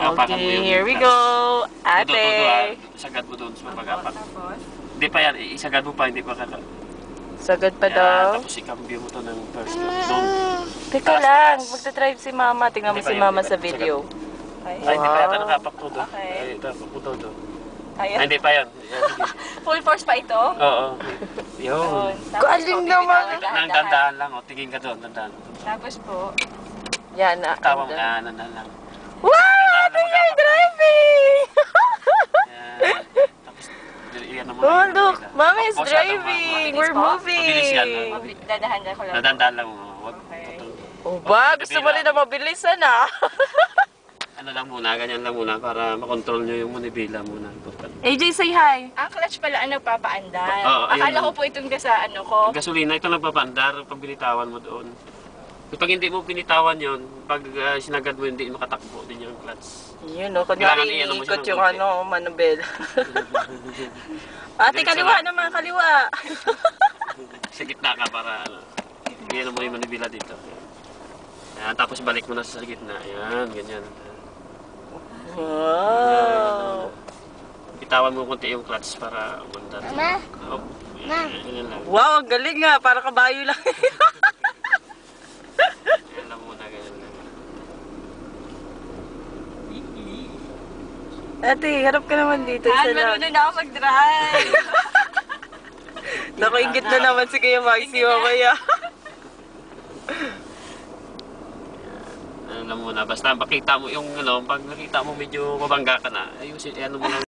Apakan mo yung here we go. Ate. Sagad mo doon sa pag-apak. Hindi pa yan, isagad mo pa, hindi pa kaka. Sagad pa daw. Tapos ikambyo mo to ng first doon. Teka lang, magta-drive si Mama. Tingnan mo si Mama sa video. Ay, hindi pa yata nakapak to doon. Ay, tapos po to doon. Ay, hindi pa yan. Full force pa ito? Oo. Yun. Galing naman. Dandaan lang, o. Tingin ka doon, dandaan. Tapos po, Yan na. Tawa mo na, dandaan lang. Wow! Ate, you're driving! Tapos, iyan naman. Oh, look. Mama is driving. We're Mabilis yan. moving. dadahan ko lang. Dandaan lang. Wag. Oh ba? Gusto mo rin na mabilisan ah. Ano lang muna, ganyan lang muna para makontrol nyo yung manibela muna. AJ, say hi. Ang clutch pala ang nagpapaandar. Oo, ayun Akala lang. ko po itong sa ano ko. Gasolina, ito nagpapandar pag binitawan mo doon. Pag hindi mo binitawan yon, pag sinagad mo hindi makatakbo din yung clutch. Yun o, kunyari iniikot yung ano, manubela. Ate, kaliwa naman, kaliwa. Sa gitna ka para ano, ganyan mo yung manibela dito. Ayan, tapos balik mo na sa gitna. Ayan, ganyan. Wow. Bitawan mo konti yung clutch para umandar. Mama? Oh, yan lang. Wow, ang galing nga. Para kabayo lang. Yan lang muna, ganyan lang. Ate, harap ka naman dito. Isa lang. Marunong na ako mag-drive. Nakaingit na naman si Kuya Maxi mamaya. Ano lang muna, basta makita mo yung ano, pag nakita mo medyo mabangga ka na, ayusin, ano mo lang.